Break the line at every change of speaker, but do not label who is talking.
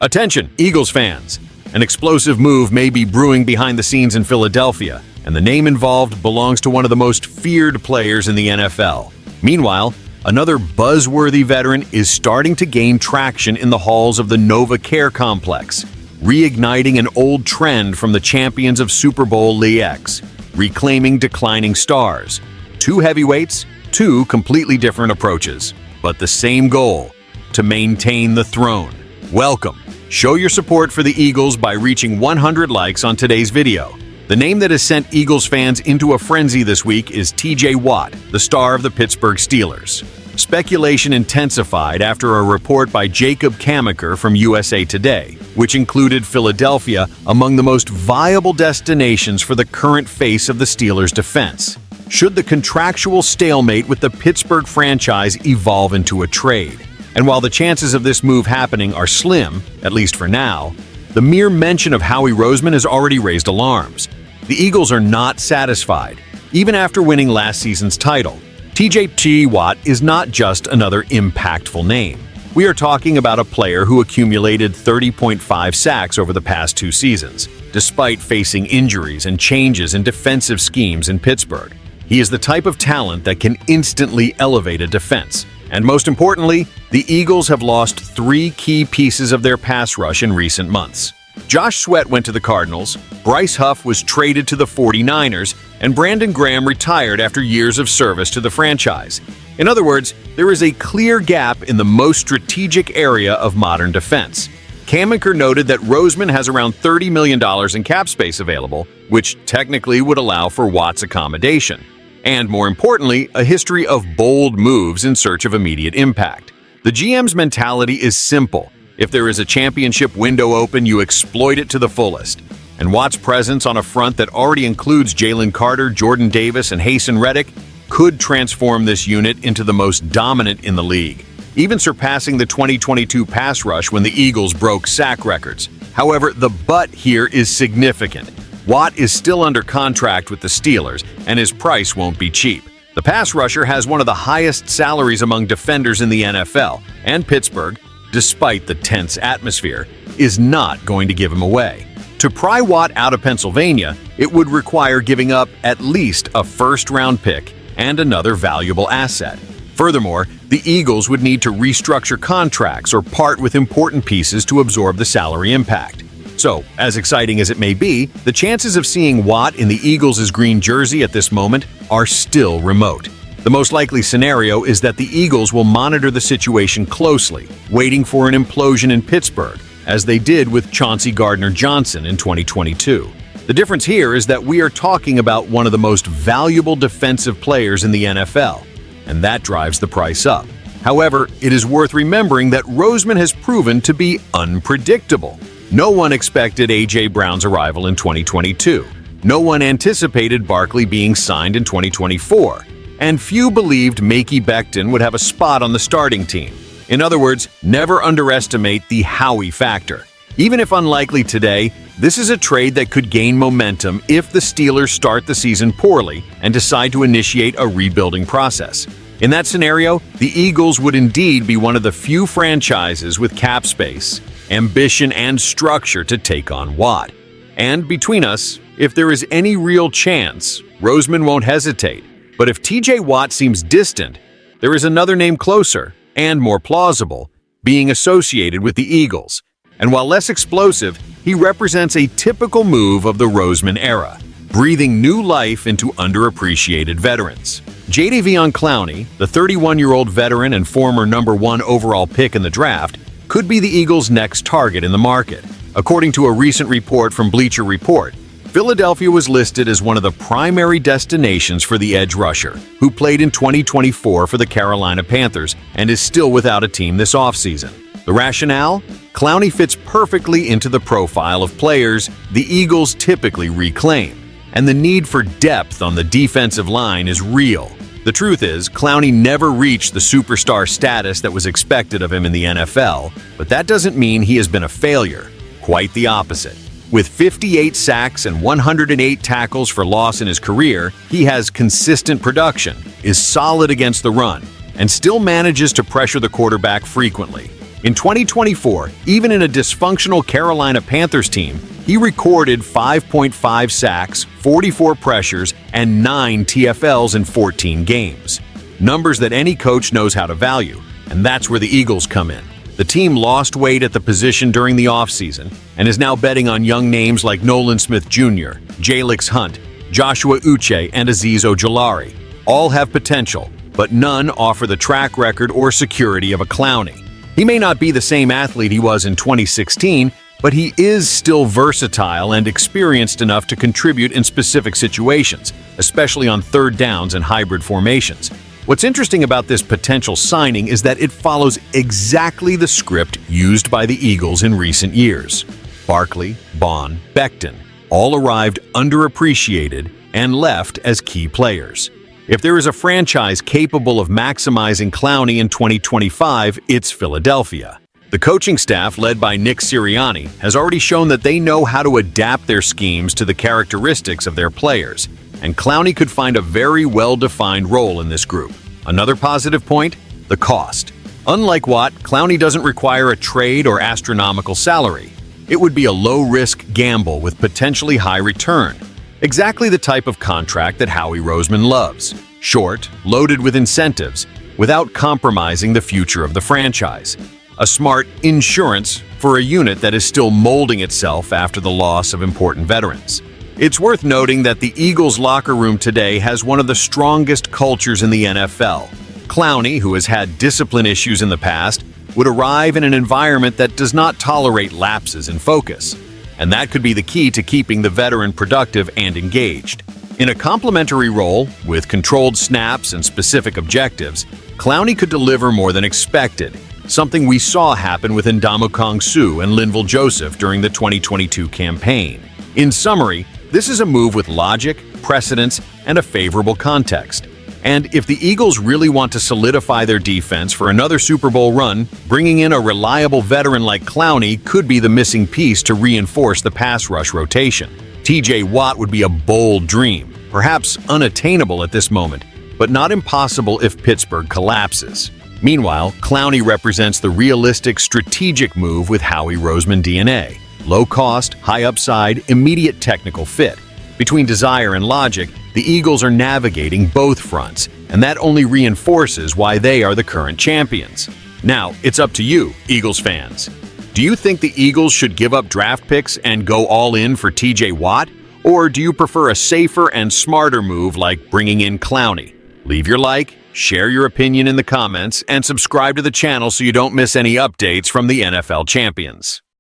Attention, Eagles fans! An explosive move may be brewing behind the scenes in Philadelphia, and the name involved belongs to one of the most feared players in the NFL. Meanwhile, another buzzworthy veteran is starting to gain traction in the halls of the NovaCare complex, reigniting an old trend from the champions of Super Bowl LAX, reclaiming declining stars. Two heavyweights, two completely different approaches, but the same goal: to maintain the throne. Welcome. Show your support for the Eagles by reaching 100 likes on today's video. The name that has sent Eagles fans into a frenzy this week is TJ Watt, the star of the Pittsburgh Steelers. Speculation intensified after a report by Jacob Kamaker from USA Today, which included Philadelphia among the most viable destinations for the current face of the Steelers' defense. Should the contractual stalemate with the Pittsburgh franchise evolve into a trade? And while the chances of this move happening are slim, at least for now, the mere mention of Howie Roseman has already raised alarms. The Eagles are not satisfied, even after winning last season's title. TJ Watt is not just another impactful name. We are talking about a player who accumulated 30.5 sacks over the past 2 seasons, despite facing injuries and changes in defensive schemes in Pittsburgh. He is the type of talent that can instantly elevate a defense. And most importantly, the Eagles have lost 3 key pieces of their pass rush in recent months. Josh Sweat went to the Cardinals, Bryce Huff was traded to the 49ers, and Brandon Graham retired after years of service to the franchise. In other words, there is a clear gap in the most strategic area of modern defense. Kamaker noted that Roseman has around $30 million in cap space available, which technically would allow for Watt's accommodation. And more importantly, a history of bold moves in search of immediate impact. The GM's mentality is simple. If there is a championship window open, you exploit it to the fullest. And Watt's presence on a front that already includes Jalen Carter, Jordan Davis, and Haason Reddick could transform this unit into the most dominant in the league, even surpassing the 2022 pass rush when the Eagles broke sack records. However, the but here is significant. Watt is still under contract with the Steelers, and his price won't be cheap. The pass rusher has one of the highest salaries among defenders in the NFL, and Pittsburgh, despite the tense atmosphere, is not going to give him away. To pry Watt out of Pennsylvania, it would require giving up at least a first-round pick and another valuable asset. Furthermore, the Eagles would need to restructure contracts or part with important pieces to absorb the salary impact. So, as exciting as it may be, the chances of seeing Watt in the Eagles' green jersey at this moment are still remote. The most likely scenario is that the Eagles will monitor the situation closely, waiting for an implosion in Pittsburgh, as they did with Chauncey Gardner-Johnson in 2022. The difference here is that we are talking about one of the most valuable defensive players in the NFL, and that drives the price up. However, it is worth remembering that Roseman has proven to be unpredictable. No one expected A.J. Brown's arrival in 2022. No one anticipated Barkley being signed in 2024. And few believed Mekhi Becton would have a spot on the starting team. In other words, never underestimate the Howie factor. Even if unlikely today, this is a trade that could gain momentum if the Steelers start the season poorly and decide to initiate a rebuilding process. In that scenario, the Eagles would indeed be one of the few franchises with cap space, ambition, and structure to take on Watt. And between us, if there is any real chance, Roseman won't hesitate. But if TJ Watt seems distant, there is another name closer and more plausible being associated with the Eagles. And while less explosive, he represents a typical move of the Roseman era, breathing new life into underappreciated veterans. Jadeveon Clowney, the 31-year-old veteran and former #1 overall pick in the draft, could be the Eagles' next target in the market. According to a recent report from Bleacher Report, Philadelphia was listed as one of the primary destinations for the edge rusher, who played in 2024 for the Carolina Panthers and is still without a team this offseason. The rationale? Clowney fits perfectly into the profile of players the Eagles typically reclaim, and the need for depth on the defensive line is real. The truth is, Clowney never reached the superstar status that was expected of him in the NFL, but that doesn't mean he has been a failure. Quite the opposite. With 58 sacks and 108 tackles for loss in his career, he has consistent production, is solid against the run, and still manages to pressure the quarterback frequently. In 2024, even in a dysfunctional Carolina Panthers team, he recorded 5.5 sacks, 44 pressures, and 9 TFLs in 14 games. Numbers that any coach knows how to value, and that's where the Eagles come in. The team lost weight at the position during the offseason and is now betting on young names like Nolan Smith Jr., Jalix Hunt, Joshua Uche, and Azeez Ojulari. All have potential, but none offer the track record or security of a Clowney. He may not be the same athlete he was in 2016, but he is still versatile and experienced enough to contribute in specific situations, especially on third downs and hybrid formations. What's interesting about this potential signing is that it follows exactly the script used by the Eagles in recent years. Barkley, Bond, Becton all arrived underappreciated and left as key players. If there is a franchise capable of maximizing Clowney in 2025, it's Philadelphia. The coaching staff, led by Nick Sirianni, has already shown that they know how to adapt their schemes to the characteristics of their players, and Clowney could find a very well-defined role in this group. Another positive point: the cost. Unlike Watt, Clowney doesn't require a trade or astronomical salary. It would be a low-risk gamble with potentially high return. Exactly the type of contract that Howie Roseman loves. Short, loaded with incentives, without compromising the future of the franchise. A smart insurance for a unit that is still molding itself after the loss of important veterans. It's worth noting that the Eagles' locker room today has one of the strongest cultures in the NFL. Clowney, who has had discipline issues in the past, would arrive in an environment that does not tolerate lapses in focus. And that could be the key to keeping the veteran productive and engaged. In a complementary role, with controlled snaps and specific objectives, Clowney could deliver more than expected, something we saw happen with Ndamukong Suh and Linval Joseph during the 2022 campaign. In summary, this is a move with logic, precedence, and a favorable context. And if the Eagles really want to solidify their defense for another Super Bowl run, bringing in a reliable veteran like Clowney could be the missing piece to reinforce the pass rush rotation. TJ Watt would be a bold dream, perhaps unattainable at this moment, but not impossible if Pittsburgh collapses. Meanwhile, Clowney represents the realistic, strategic move with Howie Roseman DNA. Low cost, high upside, immediate technical fit. Between desire and logic, the Eagles are navigating both fronts, and that only reinforces why they are the current champions. Now, it's up to you, Eagles fans. Do you think the Eagles should give up draft picks and go all in for TJ Watt? Or do you prefer a safer and smarter move like bringing in Clowney? Leave your like, share your opinion in the comments, and subscribe to the channel so you don't miss any updates from the NFL champions.